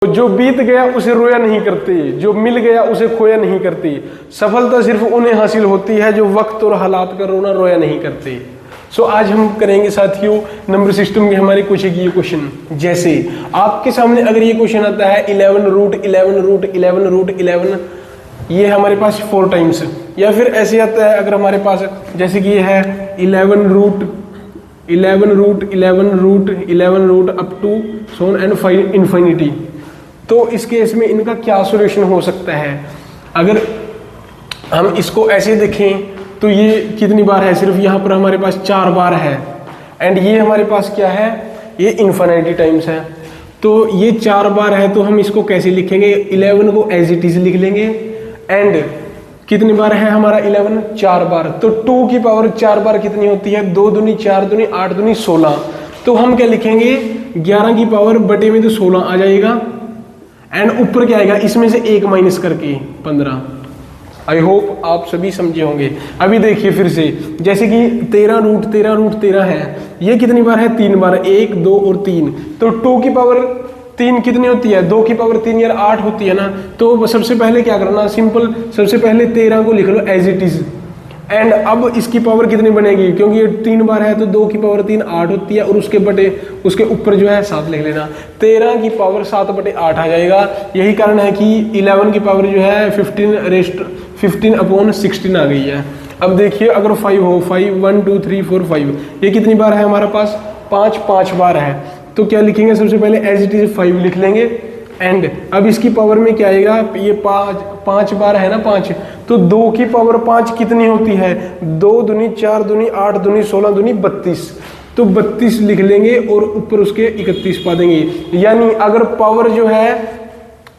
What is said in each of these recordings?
जो बीत गया उसे रोया नहीं करते, जो मिल गया उसे खोया नहीं करते। सफलता सिर्फ उन्हें हासिल होती है जो वक्त और हालात का रोना रोया नहीं करते। सो आज हम करेंगे साथियों नंबर सिस्टम के हमारे कुछ एक ये क्वेश्चन। जैसे आपके सामने अगर ये क्वेश्चन आता है 11 रूट 11 रूट 11 रूट 11, ये हमारे पास 4 टाइम्स, या फिर ऐसे आता है अगर हमारे पास जैसे कि ये है 11 root 11 root 11 root 11 root up to सोन एंड फाइव इन्फिनिटी। तो इस केस में इनका क्या सॉल्यूशन हो सकता है? अगर हम इसको ऐसे देखें तो ये कितनी बार है, सिर्फ यहाँ पर हमारे पास 4 बार है, एंड ये हमारे पास क्या है, ये इन्फिनिटी टाइम्स है। तो ये 4 बार है, तो हम इसको कैसे लिखेंगे? 11 को एज इट इज लिख लेंगे, एंड कितनी बार है हमारा 11? 4 बार। तो 2 की पावर 4 बार कितनी होती है? 2 दूनी 4 दूनी 8 दूनी 16। तो हम क्या लिखेंगे? 11 की पावर बटे में तो 16 आ जाएगा, एंड ऊपर क्या आएगा, इसमें से 1 माइनस करके 15। आई होप आप सभी समझे होंगे। अभी देखिए फिर से, जैसे कि 13 रूट 13 रूट 13 है, ये कितनी बार है? 3 बार, 1 2 और 3। तो 2 की पावर 3 कितनी होती है? 2 की पावर 3 यार 8 होती है ना। तो सबसे पहले क्या करना, सिंपल, सबसे पहले 13 को लिख लो एज इट इज, एंड अब इसकी पावर कितनी बनेगी, क्योंकि ये 3 बार है तो 2 की पावर 3 8 होती है, और उसके बटे उसके ऊपर जो है 7 लिख लेना। 13 की पावर 7 बटे 8 आ जाएगा। यही कारण है कि 11 की पावर जो है 15/16 आ गई है। अब देखिए अगर 5 हो, 5 1 2 3 4 5, ये कितनी बार है हमारे पास? 5 बार है। तो क्या लिखेंगे? सबसे पहले एज इट इज 5 लिख लेंगे, एंड अब इसकी पावर में क्या आएगा, ये 5 बार है ना 5, तो 2 की पावर 5 कितनी होती है? 2 दूनी 4 दूनी 8 दूनी 16 दूनी 32। तो 32 लिख लेंगे और ऊपर उसके 31 पा देंगे। यानी अगर पावर जो है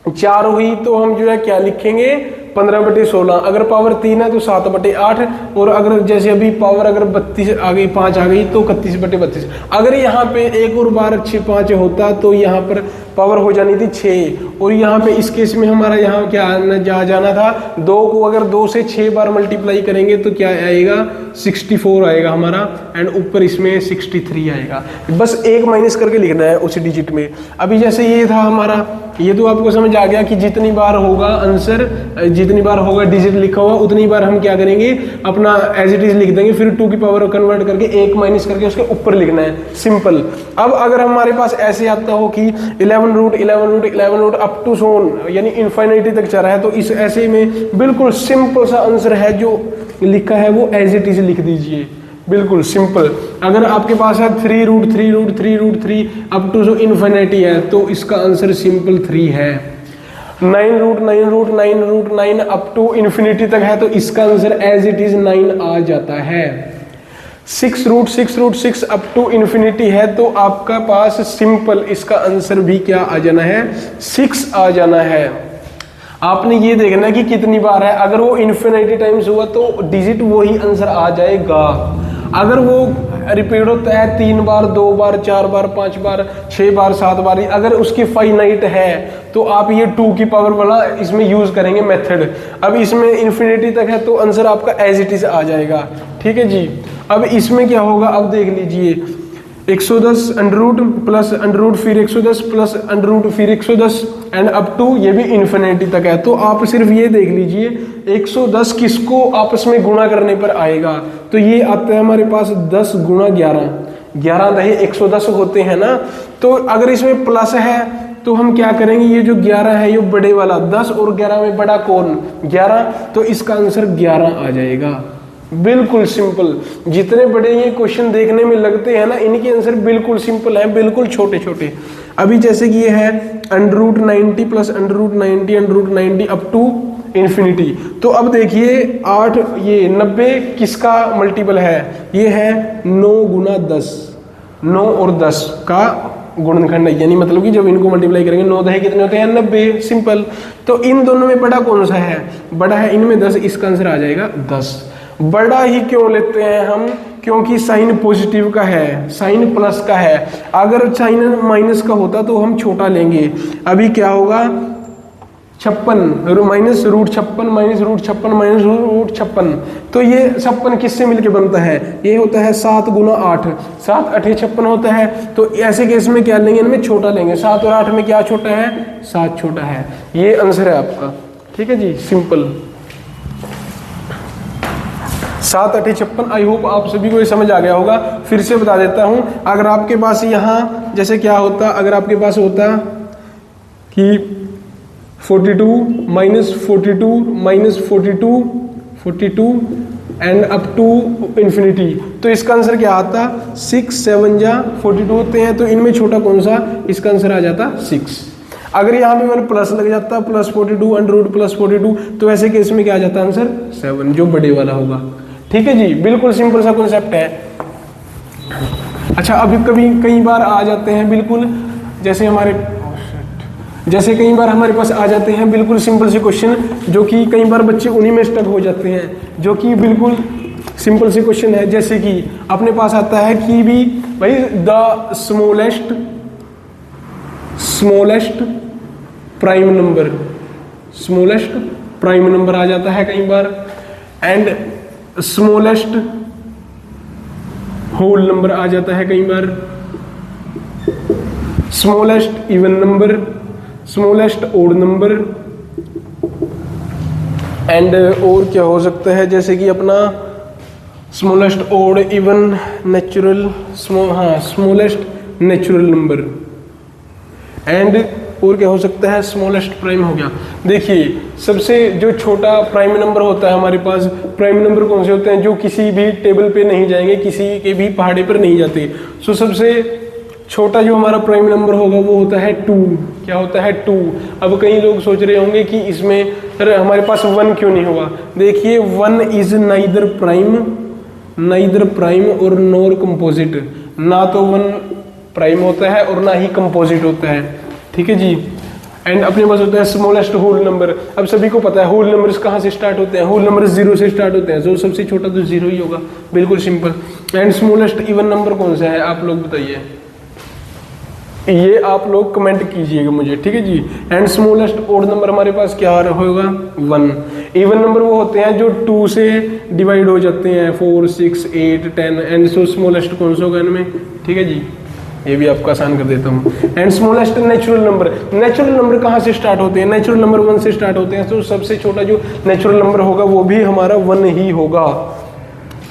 4 हुई तो हम जो है क्या लिखेंगे? 15/16। अगर पावर 3 है तो 7/8, और अगर जैसे अभी पावर अगर 32 आ गई, 5 आ गई, तो 31/32। अगर यहाँ पे एक और बार 5 होता तो यहाँ पर पावर हो जानी थी 6, और यहाँ पे इस केस में हमारा यहाँ क्या जाना था, 2 को अगर 2 से 6 बार मल्टीप्लाई करेंगे तो क्या आएगा? 64 आएगा हमारा, एंड ऊपर इसमें 63 आएगा। बस 1 माइनस करके लिखना है उस डिजिट में। अभी जैसे ये था हमारा, ये तो आपको समझ आ गया कि जितनी बार होगा आंसर, जितनी बार होगा डिजिट लिखा हुआ, उतनी बार हम क्या करेंगे, अपना एज इट इज लिख देंगे, फिर 2 की पावर कन्वर्ट करके 1 माइनस करके उसके ऊपर लिखना है, सिंपल। अब अगर हमारे पास ऐसे आता हो कि 11 root 11 root 11 root up to so on, यानी इन्फिनिटी तक चल रहा है, तो इस ऐसे में बिल्कुल सिंपल सा आंसर है, जो लिखा है वो एज इट इज लिख दीजिए, बिल्कुल सिंपल। अगर आपके पास है 3 root 3 root 3 root 3 up to जो इन्फिनिटी है, तो इसका आंसर सिंपल 3 है। 9 root 9 root 9 root 9 up to infinity तक है, तो इसका आंसर एज इट इज 9 आ जाता है। 6 रूट 6 अप टू इन्फिनिटी है, तो आपका पास सिंपल इसका आंसर भी क्या आ जाना है? 6 आ जाना है। आपने ये देखना है कि कितनी बार है। अगर वो इन्फिनिटी टाइम्स हुआ तो डिजिट वही आंसर आ जाएगा। अगर वो रिपीट होता है 3 बार 2 बार 4 बार 5 बार 6 बार 7 बार, अगर उसकी फाइनाइट है तो आप ये 2 की पावर वाला इसमें यूज करेंगे मेथड। अब इसमें इन्फिनिटी तक है तो आंसर आपका एज इट इज आ जाएगा। ठीक है जी। अब इसमें क्या होगा, अब देख लीजिए, 110 अंडररूट प्लस अंडररूट फिर 110 प्लस अंडररूट फिर 110 एंड अप टू ये भी इन्फिनिटी तक है। तो आप सिर्फ ये देख लीजिए 110 किसको आपस में गुणा करने पर आएगा, तो ये आता है हमारे पास 10 गुणा 11, 11 दहे 110 होते हैं ना। तो अगर इसमें प्लस है तो हम क्या करेंगे, ये जो 11 है ये बड़े वाला, 10 और 11 में बड़ा कौन? 11, तो इसका आंसर 11 आ जाएगा। बिल्कुल सिंपल। जितने बड़े ये क्वेश्चन देखने में लगते हैं ना, इनके आंसर बिल्कुल सिंपल है, बिल्कुल छोटे छोटे। अभी जैसे कि ये है under root 90 plus under root 90 up to infinity. तो अब देखिए 8 ये 90 किसका मल्टीपल है? ये है 9 गुना 10, 9 और 10 का गुणनखंड है, यानी मतलब कि जब इनको मल्टीप्लाई करेंगे 9 दहे कितने होते हैं? 90, सिंपल। तो इन दोनों में बड़ा कौन सा है? बड़ा है इनमें 10, इसका आंसर आ जाएगा 10। बड़ा ही क्यों लेते हैं हम? क्योंकि साइन पॉजिटिव का है, साइन प्लस का है। अगर साइन माइनस का होता तो हम छोटा लेंगे। अभी क्या होगा, 56 minus root 56 minus root 56 minus root 56। तो ये 56 किससे मिलके बनता है? ये होता है 7 गुना 8, 7 8 56 होता है। तो ऐसे केस में क्या लेंगे, इनमें छोटा लेंगे। 7 और 8 में क्या छोटा है? 7 छोटा है। ये आंसर है आपका। ठीक है जी, सिंपल। 7 8 56। आई होप आप सभी को ये समझ आ गया होगा। फिर से बता देता हूं, अगर आपके पास यहाँ जैसे क्या होता, अगर आपके पास होता कि 42 minus 42 minus 42 and up to infinity, तो इसका आंसर क्या आता? 6 7 जा 42 होते हैं। तो इनमें छोटा कौन सा? इसका आंसर आ जाता 6। अगर यहाँ पे मैंने प्लस लग जाता प्लस 42 अंडर रूट प्लस 42, तो ऐसे केस में क्या आ जाता आंसर? 7, जो बड़े वाला होगा। ठीक है जी, बिल्कुल सिंपल सा कॉन्सेप्ट है। अच्छा, अभी कभी कई बार आ जाते हैं बिल्कुल जैसे कई बार हमारे पास आ जाते हैं बिल्कुल सिंपल से क्वेश्चन, जो कि कई बार बच्चे उन्हीं में स्टक हो जाते हैं, जो कि बिल्कुल सिंपल से क्वेश्चन है। जैसे कि अपने पास आता है कि भी भाई द स्मॉलेस्ट प्राइम नंबर आ जाता है कई बार, एंड स्मॉलेस्ट होल नंबर आ जाता है कई बार, smallest even number, smallest odd number, and और क्या हो सकता है, जैसे कि अपना smallest odd even natural smallest natural number, and और क्या हो सकता है, स्मॉलेस्ट प्राइम हो गया। देखिए, सबसे जो छोटा प्राइम नंबर होता है हमारे पास, प्राइम नंबर कौन से होते हैं? जो किसी भी टेबल पे नहीं जाएंगे, किसी के भी पहाड़े पर नहीं जाते। सो सबसे छोटा जो हमारा प्राइम नंबर होगा वो होता है 2। क्या होता है? 2। अब कई लोग सोच रहे होंगे कि इसमें सर हमारे पास 1 क्यों नहीं होगा। देखिए, 1 इज नाइदर प्राइम और नॉर कंपोजिट। ना तो 1 प्राइम होता है और ना ही कंपोजिट होता है। ठीक है जी। एंड अपने पास होता है स्मॉलेस्ट होल नंबर। अब सभी को पता है होल नंबर्स कहाँ से स्टार्ट होते हैं? होल नंबर 0 से स्टार्ट होते हैं। जो सबसे छोटा तो 0 ही होगा, बिल्कुल simple. And smallest even number कौन सा है, आप लोग बताइए, ये आप लोग कमेंट कीजिएगा मुझे। ठीक है जी। एंड स्मॉलेस्ट ओड नंबर हमारे पास क्या होगा? 1। इवन नंबर वो होते हैं जो 2 से डिवाइड हो जाते हैं, 4 6 8 10। एंड सो स्मॉलेस्ट कौन सा होगा इनमें? ठीक है जी, ये भी आपको आसान कर देता हूँ। एंड स्मॉलेस्ट नेचुरल नंबर कहाँ से स्टार्ट होते हैं? नेचुरल नंबर 1 से स्टार्ट होते हैं। तो सबसे छोटा जो नेचुरल नंबर होगा वो भी हमारा 1 ही होगा।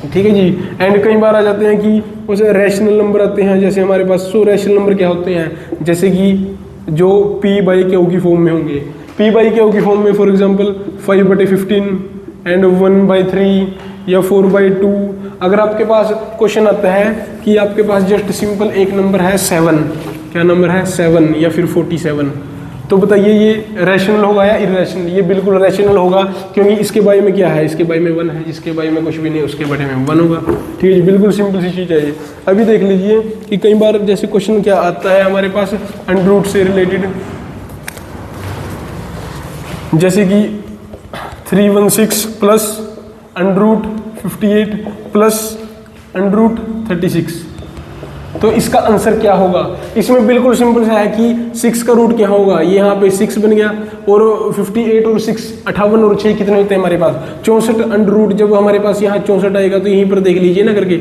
ठीक है जी। एंड कई बार आ जाते हैं कि उसे रैशनल नंबर आते हैं, जैसे हमारे पास। सो रैशनल नंबर क्या होते हैं? जैसे कि जो p/q की फॉर्म में होंगे। p/q की फॉर्म में फॉर एग्जांपल 5/15 एंड 1/3 या 4/2। अगर आपके पास क्वेश्चन आता है कि आपके पास जस्ट सिंपल एक नंबर है 7, क्या नंबर है? 7 या फिर 47, तो बताइए ये रैशनल होगा या इरेशनल? ये बिल्कुल रैशनल होगा, क्योंकि इसके बारे में क्या है? इसके बारे में 1 है, जिसके बारे में कुछ भी नहीं उसके बारे में 1 होगा। ठीक है जी, बिल्कुल सिंपल सी चीज़ है ये। अभी देख लीजिए कि कई बार जैसे क्वेश्चन क्या आता है हमारे पास अंडर रूट से रिलेटेड, जैसे कि 316 plus under root 58 plus under root 36, तो इसका आंसर क्या होगा? इसमें बिल्कुल सिंपल सा है कि 6 का रूट क्या होगा? ये यहाँ पे 6 बन गया, और 58 और 6 58 और 6 कितने होते हैं हमारे पास? 64 अंडर रूट। जब हमारे पास यहाँ 64 आएगा तो यहीं पर देख लीजिए ना करके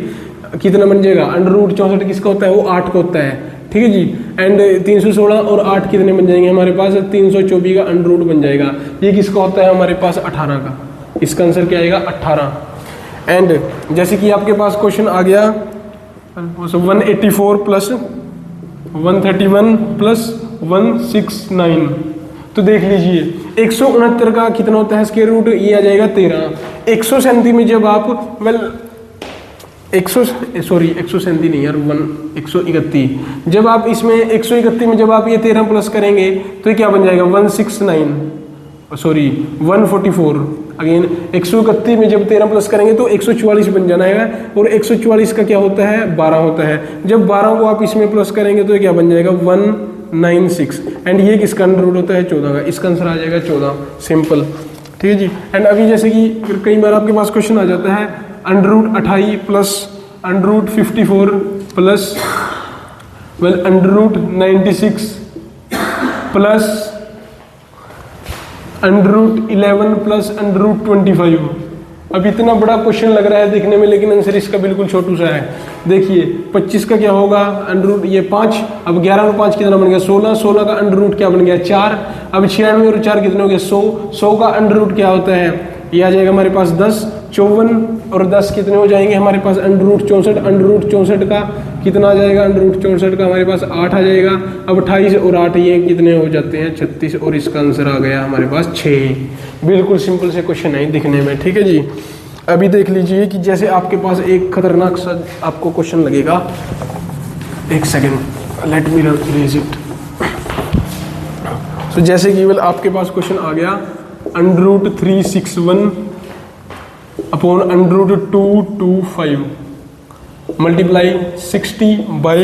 कितना बन जाएगा। अंडर रूट 64 किसका होता है? वो 8 का होता है। ठीक है जी। एंड 316 और 8 कितने बन जाएंगे हमारे पास? 324 का अंडर रूट बन जाएगा। ये किसका होता है हमारे पास? 18 का। इसका आंसर क्या आएगा? 18। एंड जैसे कि आपके पास क्वेश्चन आ गया 184 प्लस 131 प्लस 169, तो देख लीजिए 169 का कितना होता है स्क्वायर रूट? ये आ जाएगा 13। 137 में जब आप 137 नहीं यार, 131, जब आप इसमें 131 में जब आप ये 13 प्लस करेंगे तो ये क्या बन जाएगा? 144। अगेन 131 में जब 13 प्लस करेंगे तो 144 बन जाना है, और 144 का क्या होता है? 12 होता है। जब 12 को आप इसमें प्लस करेंगे तो ये क्या बन जाएगा? 196। एंड ये किसका अंडर रूट होता है? 14 का। इसका आंसर आ जाएगा 14, सिंपल। ठीक है जी। एंड अभी जैसे कि कई बार आपके पास क्वेश्चन आ जाता है under root 28 plus under root 54 plus under root 96 plus √11 plus √25। अब इतना बड़ा क्वेश्चन लग रहा है देखने में, लेकिन आंसर इसका बिल्कुल छोटू सा है। देखिए 25 का क्या होगा, अंडर ये 5, अब 11 में 5 कितना बन गया 16, 16 का अंडर रूट क्या बन गया 4, अब 96 और 4 कितने हो गए 100, 100 का अंडर रूट क्या होता है, ये आ जाएगा हमारे पास 10, 54 और 10 कितने हो जाएंगे हमारे पास अंडर रूट 64, अंडर रूट 64 का कितना आ जाएगा, अंडर रूट 64 का हमारे पास 8 आ जाएगा। अब 28 और 8 ये कितने हो जाते हैं 36, और इसका आंसर आ गया हमारे पास 6। बिल्कुल सिंपल से क्वेश्चन है दिखने में, ठीक है जी। अभी देख लीजिए कि जैसे आपके पास एक खतरनाक सा आपको क्वेश्चन लगेगा, एक second let me raise it. तो जैसे केवल आपके पास क्वेश्चन आ गया √361 upon √225 multiply 60 by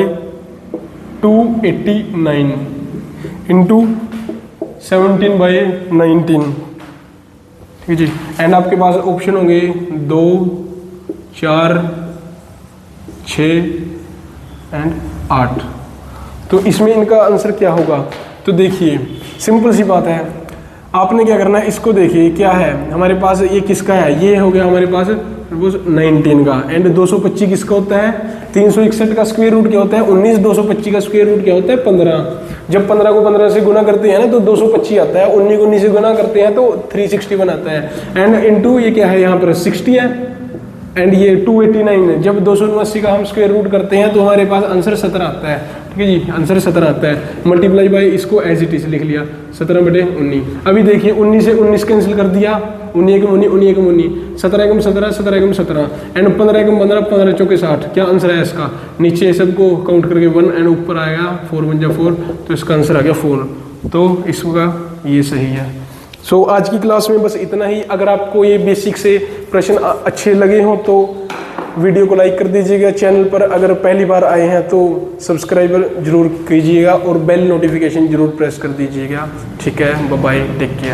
289 into 17 by 19, ठीक है जी। एंड आपके पास ऑप्शन होंगे 2, 4, 6 एंड 8। तो इसमें इनका आंसर क्या होगा, तो देखिए सिंपल सी बात है, आपने क्या करना है, इसको देखिए क्या है हमारे पास, ये किसका है, ये हो गया हमारे पास 19 का, एंड 225 किसका होता है, 361 का स्क्वायर रूट क्या होता है 19, 225 का स्क्वायर रूट क्या होता है 15। जब 15 को 15 से गुना करते हैं ना तो 225 आता है, 19 को 19 से गुना करते हैं तो 361 आता है, एंड इनटू ये क्या है यहाँ पर 60 है, एंड ये 289 है। जब 279 का हम स्क्वायर रूट करते हैं तो हमारे पास आंसर 17 आता है, ठीक है जी, आंसर 17 आता है। मल्टीप्लाई बाई इसको एज इट इज लिख लिया 17/19। अभी देखिए 19 से 19 कैंसिल कर दिया, 19 एकम 19, 19 एकम 19, 17 एकम 17, 17 एकम 17 एंड 15 एकम 15, 15 चौके 60। क्या आंसर है इसका, नीचे सबको काउंट करके 1 एंड ऊपर आएगा 4 1 4, तो इसका आंसर आ गया 4। तो इसका ये सही है। सो आज की क्लास में बस इतना ही। अगर आपको ये बेसिक से प्रश्न अच्छे लगे हों तो वीडियो को लाइक कर दीजिएगा। चैनल पर अगर पहली बार आए हैं तो सब्सक्राइबर जरूर कीजिएगा और बेल नोटिफिकेशन जरूर प्रेस कर दीजिएगा। ठीक है, बाय बाय, टेक केयर।